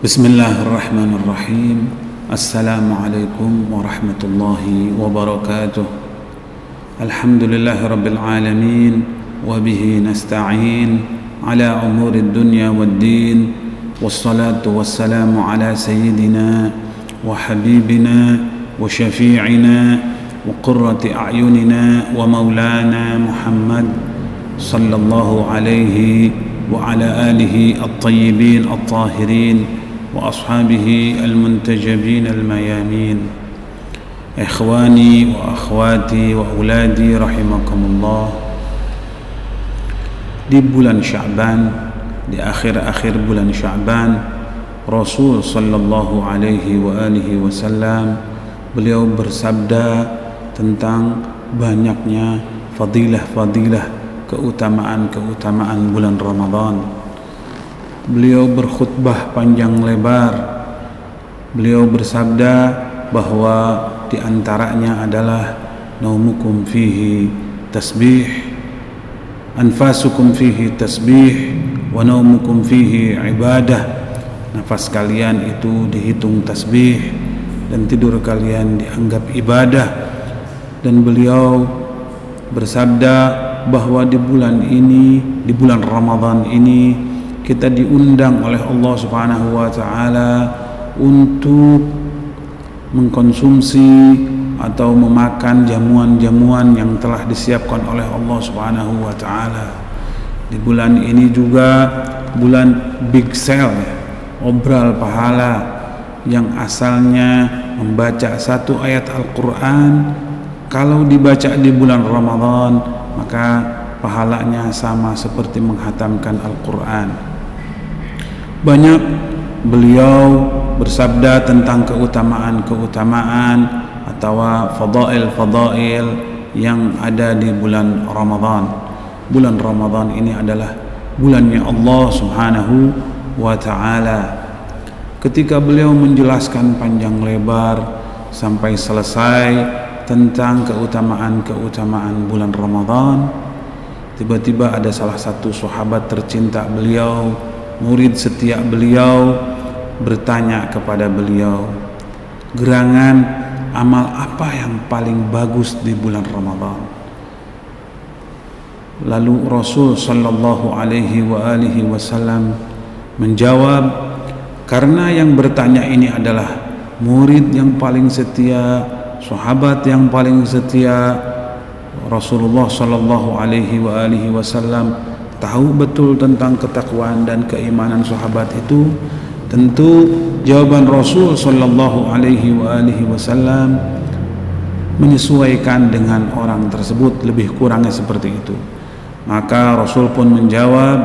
Bismillahirrahmanirrahim. Assalamualaikum warahmatullahi wabarakatuh. Alhamdulillahi rabbil alamin. Wabihi nasta'in ala umurid dunya waddin. Wassalatu wassalamu ala sayyidina wa habibina wa syafi'ina wa qurrati a'yunina wa maulana Muhammad sallallahu alaihi wa ala alihi at-tayyibin at-tahirin wa ashabihi al-muntajabin al-mayamin. Ikhwani wa akhwati wa auladi rahimakumullah. Di bulan Sya'ban, di akhir-akhir bulan Sya'ban, Rasul sallallahu alaihi wa alihi wasallam beliau bersabda tentang banyaknya fadilah-fadilah, keutamaan-keutamaan bulan Ramadan. Beliau berkhutbah panjang lebar. Beliau bersabda bahwa di antaranya adalah naumukum fihi tasbih, anfasukum fihi tasbih, wa naumukum fihi ibadah. Nafas kalian itu dihitung tasbih dan tidur kalian dianggap ibadah. Dan beliau bersabda bahwa di bulan ini, di bulan Ramadan ini, kita diundang oleh Allah Subhanahu wa taala untuk mengkonsumsi atau memakan jamuan-jamuan yang telah disiapkan oleh Allah Subhanahu wa taala. Di bulan ini juga bulan big sale, obral pahala, yang asalnya membaca satu ayat Al-Quran, kalau dibaca di bulan Ramadan maka pahalanya sama seperti menghatamkan Al-Quran. Banyak beliau bersabda tentang keutamaan-keutamaan atau fadail-fadail yang ada di bulan Ramadan. Bulan Ramadan ini adalah bulannya Allah Subhanahu wa ta'ala. Ketika beliau menjelaskan panjang lebar sampai selesai tentang keutamaan-keutamaan bulan Ramadan, tiba-tiba ada salah satu sahabat tercinta beliau, murid setia beliau, bertanya kepada beliau, gerangan amal apa yang paling bagus di bulan Ramadan? Lalu Rasul sallallahu alaihi wa alihi wasallam menjawab, karena yang bertanya ini adalah murid yang paling setia, sahabat yang paling setia. Rasulullah sallallahu alaihi wa alihi wasallam tahu betul tentang ketakwaan dan keimanan sahabat itu. Tentu jawaban Rasul sallallahu alaihi wa alihi wasallam menyesuaikan dengan orang tersebut, lebih kurangnya seperti itu. Maka Rasul pun menjawab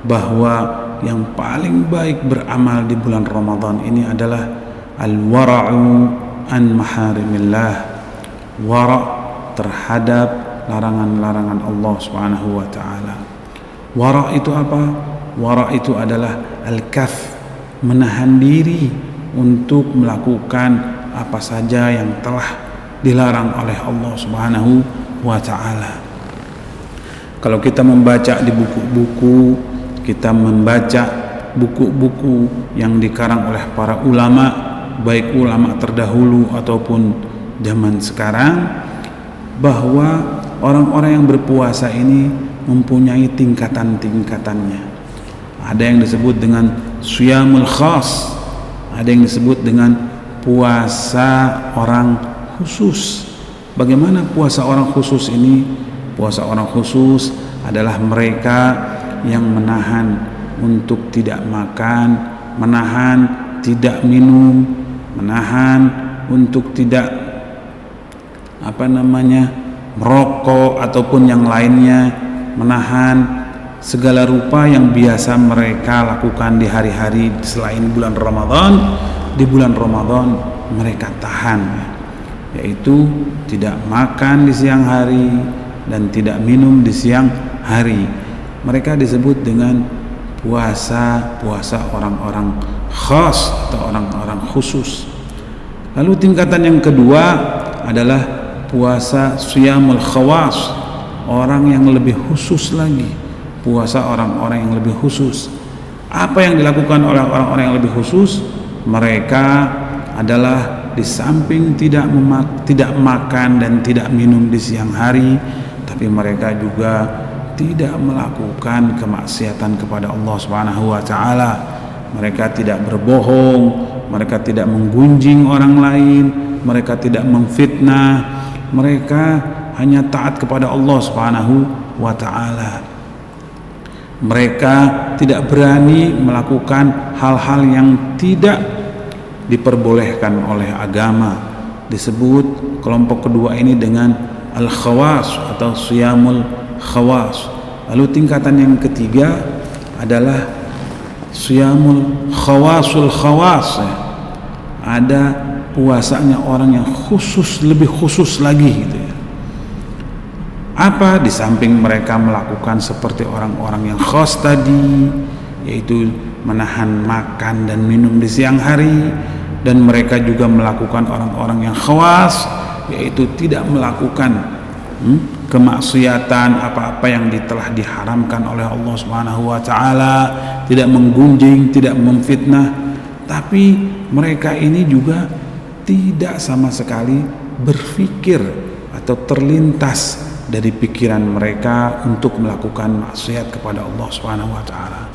bahwa yang paling baik beramal di bulan Ramadan ini adalah al-wara'u an maharimillah, wara' terhadap larangan-larangan Allah Subhanahu wa ta'ala. Wara' itu apa? Wara' itu adalah al-kaf, menahan diri untuk melakukan apa saja yang telah dilarang oleh Allah Subhanahu wa ta'ala. Kalau kita membaca di buku-buku, kita membaca buku-buku yang dikarang oleh para ulama, baik ulama terdahulu ataupun zaman sekarang, bahwa orang-orang yang berpuasa ini mempunyai tingkatan-tingkatannya. Ada yang disebut dengan syiyamul khas, ada yang disebut dengan puasa orang khusus. Bagaimana puasa orang khusus ini? Puasa orang khusus adalah mereka yang menahan untuk tidak makan, menahan tidak minum, menahan untuk tidak merokok ataupun yang lainnya, menahan segala rupa yang biasa mereka lakukan di hari-hari selain bulan Ramadan. Di bulan Ramadan mereka tahan, yaitu tidak makan di siang hari dan tidak minum di siang hari. Mereka disebut dengan puasa orang-orang khas atau orang-orang khusus. Lalu tingkatan yang kedua adalah puasa syiyamul khawas, orang yang lebih khusus lagi, puasa orang-orang yang lebih khusus. Apa yang dilakukan oleh orang-orang yang lebih khusus? Mereka adalah di samping tidak makan dan tidak minum di siang hari, tapi mereka juga tidak melakukan kemaksiatan kepada Allah Subhanahu wa taala. Mereka tidak berbohong, mereka tidak menggunjing orang lain, mereka tidak memfitnah, mereka hanya taat kepada Allah Subhanahu wa taala. Mereka tidak berani melakukan hal-hal yang tidak diperbolehkan oleh agama. Disebut kelompok kedua ini dengan al-khawas atau siyamul khawas. Lalu tingkatan yang ketiga adalah siyamul khawasul khawas. Ada puasanya orang yang khusus, lebih khusus lagi gitu ya. Apa? Di samping mereka melakukan seperti orang-orang yang khas tadi, yaitu menahan makan dan minum di siang hari, dan mereka juga melakukan orang-orang yang khawas, yaitu tidak melakukan kemaksiatan apa-apa yang telah diharamkan oleh Allah Subhanahu wa taala, tidak menggunjing, tidak memfitnah. Tapi mereka ini juga tidak sama sekali berpikir atau terlintas dari pikiran mereka untuk melakukan maksiat kepada Allah Subhanahu wa taala.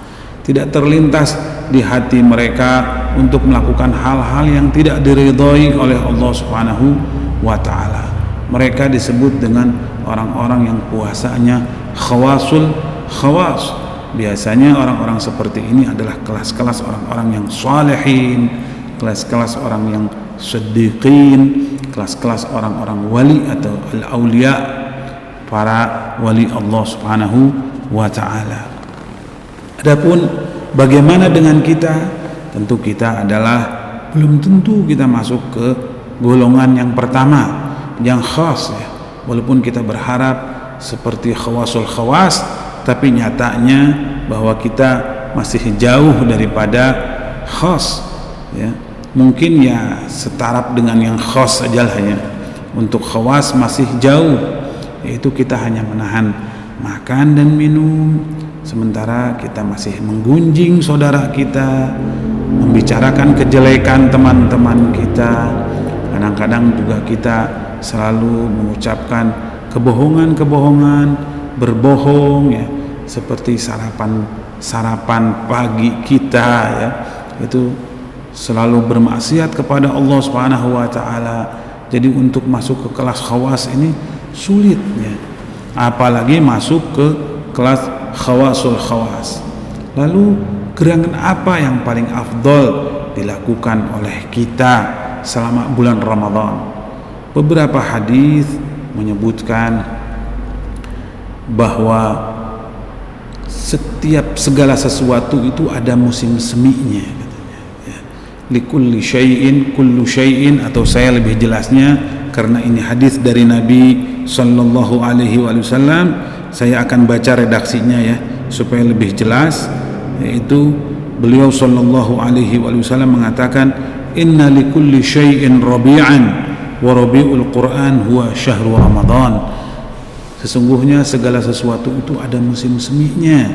Tidak terlintas di hati mereka untuk melakukan hal-hal yang tidak diridhoi oleh Allah Subhanahu wa taala. Mereka disebut dengan orang-orang yang puasanya khawasul khawas. Biasanya orang-orang seperti ini adalah kelas-kelas orang-orang yang salihin, kelas-kelas orang yang siddiqin, kelas-kelas orang-orang wali atau al-auliya, para wali Allah Subhanahu wa taala. Adapun bagaimana dengan kita? Tentu kita adalah belum tentu kita masuk ke golongan yang pertama, yang khas ya. Walaupun kita berharap seperti khawasul khawas, tapi nyatanya bahwa kita masih jauh daripada khas ya. Mungkin ya setaraf dengan yang khas saja lah ya. Untuk khawas masih jauh, yaitu kita hanya menahan makan dan minum, sementara kita masih menggunjing saudara kita, membicarakan kejelekan teman-teman kita. Kadang-kadang juga kita selalu mengucapkan kebohongan-kebohongan, berbohong ya, seperti sarapan pagi kita ya, itu selalu bermaksiat kepada Allah Subhanahu wa taala. Jadi untuk masuk ke kelas khawas ini sulit ya. Apalagi masuk ke kelas khawasul khawas. Lalu gerangan apa yang paling afdol dilakukan oleh kita selama bulan Ramadan? Beberapa hadis menyebutkan bahwa segala sesuatu itu ada musim seminya katanya ya. Likulli syai'in kullu syai'in, atau saya lebih jelasnya karena ini hadis dari Nabi sallallahu alaihi wasallam, saya akan baca redaksinya ya supaya lebih jelas, yaitu beliau sallallahu alaihi wasallam mengatakan, inna likulli syai'in rabi'an wa rabi'ul Qur'an huwa syahru Ramadan. Sesungguhnya segala sesuatu itu ada musim seminya,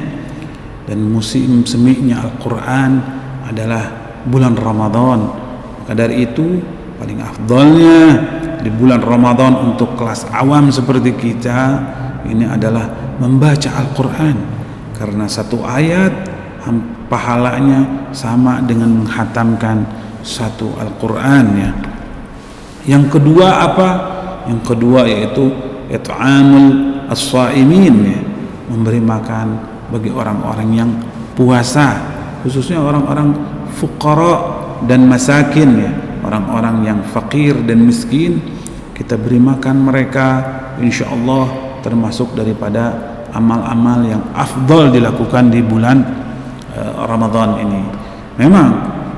dan musim seminya Al-Quran adalah bulan Ramadan. Maka dari itu paling afdalnya di bulan Ramadan untuk kelas awam seperti kita ini adalah membaca Al-Quran, karena satu ayat pahalanya sama dengan menghatamkan satu Al-Quran ya. Yang kedua apa? Yang kedua yaitu it'amul as-shaimin ya, memberi makan bagi orang-orang yang puasa, khususnya orang-orang fuqara dan masakin ya, orang-orang yang fakir dan miskin. Kita beri makan mereka, insyaallah termasuk daripada amal-amal yang afdal dilakukan di bulan Ramadan ini. Memang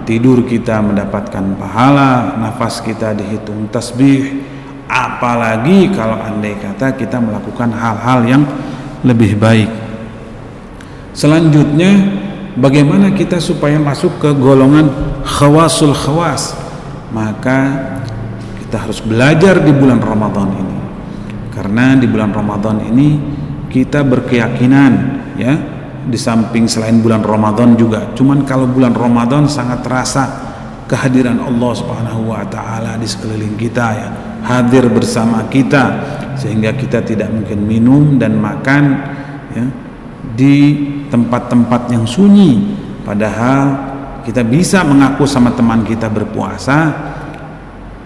tidur kita mendapatkan pahala, nafas kita dihitung tasbih, apalagi kalau andai kata kita melakukan hal-hal yang lebih baik. Selanjutnya, bagaimana kita supaya masuk ke golongan khawasul khawas? Maka kita harus belajar di bulan Ramadan ini, karena di bulan Ramadan ini kita berkeyakinan ya di samping selain bulan Ramadan juga. Cuman kalau bulan Ramadan sangat terasa kehadiran Allah Subhanahu wa taala di sekeliling kita ya, hadir bersama kita, sehingga kita tidak mungkin minum dan makan ya di tempat-tempat yang sunyi, padahal kita bisa mengaku sama teman kita berpuasa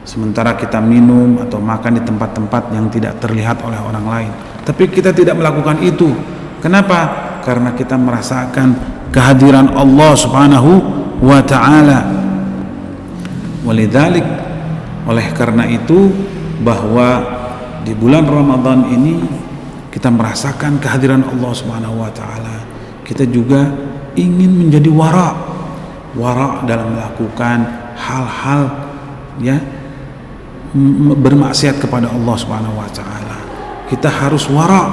sementara kita minum atau makan di tempat-tempat yang tidak terlihat oleh orang lain. Tapi kita tidak melakukan itu. Kenapa? Karena kita merasakan kehadiran Allah Subhanahu wa taala. Walidzalik, oleh karena itu, bahwa di bulan Ramadan ini kita merasakan kehadiran Allah Subhanahu wa taala. Kita juga ingin menjadi wara dalam melakukan hal-hal ya bermaksiat kepada Allah Subhanahu wa taala. Kita harus wara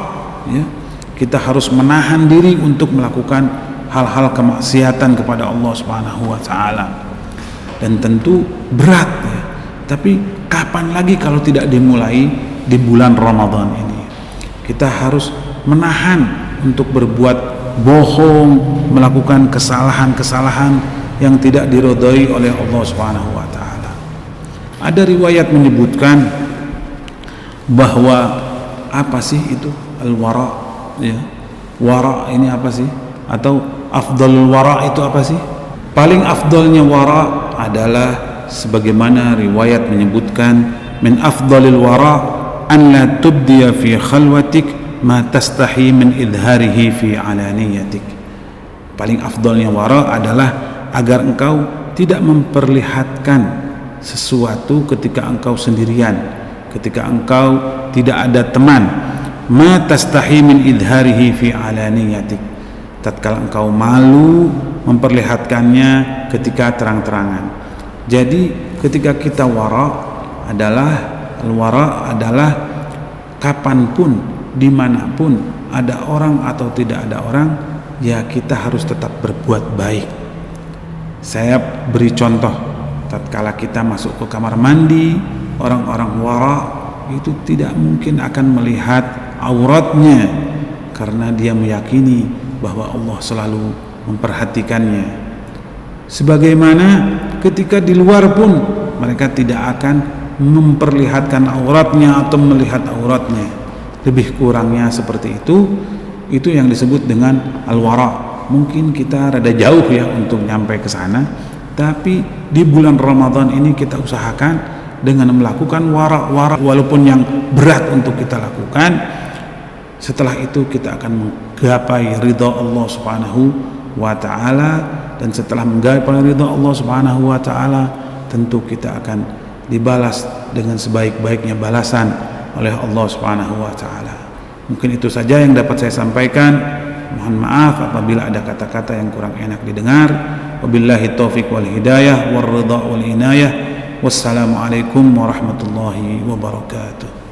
ya. Kita harus menahan diri untuk melakukan hal-hal kemaksiatan kepada Allah Subhanahu wa taala. Dan tentu berat ya. Tapi kapan lagi kalau tidak dimulai di bulan Ramadan ini? Kita harus menahan untuk berbuat bohong, melakukan kesalahan-kesalahan yang tidak diridhoi oleh Allah Subhanahu wa taala. Ada riwayat menyebutkan bahwa apa sih itu al-wara? Ya, wara ini apa sih? Atau afdalul wara itu apa sih? Paling afdalnya wara adalah sebagaimana riwayat menyebutkan, min afdalil wara an la tubdiya fi khalwatik ma tastahi min idharihi fi alaniyatik. Paling afdalnya wara adalah agar engkau tidak memperlihatkan sesuatu ketika engkau sendirian, ketika engkau tidak ada teman. Ma tastahi min idharihi fi alaniyatik, tatkala engkau malu memperlihatkannya ketika terang-terangan. Jadi ketika kita wara adalah kapanpun, dimanapun ada orang atau tidak ada orang, ya kita harus tetap berbuat baik. Saya beri contoh, tatkala kita masuk ke kamar mandi, orang-orang wara itu tidak mungkin akan melihat auratnya karena dia meyakini bahwa Allah selalu memperhatikannya. Sebagaimana ketika di luar pun mereka tidak akan memperlihatkan auratnya atau melihat auratnya. Lebih kurangnya seperti itu yang disebut dengan al-wara. Mungkin kita rada jauh ya untuk nyampe ke sana, tapi di bulan Ramadan ini kita usahakan dengan melakukan wara walaupun yang berat untuk kita lakukan. Setelah itu kita akan menggapai ridha Allah Subhanahu wa taala, dan setelah menggapai ridha Allah Subhanahu wa taala, tentu kita akan dibalas dengan sebaik-baiknya balasan oleh Allah Subhanahu wa taala. Mungkin itu saja yang dapat saya sampaikan. Mohon maaf apabila ada kata-kata yang kurang enak didengar. Wabillahi taufiq wal hidayah war ridha wal inayah. Wassalamualaikum warahmatullahi wabarakatuh.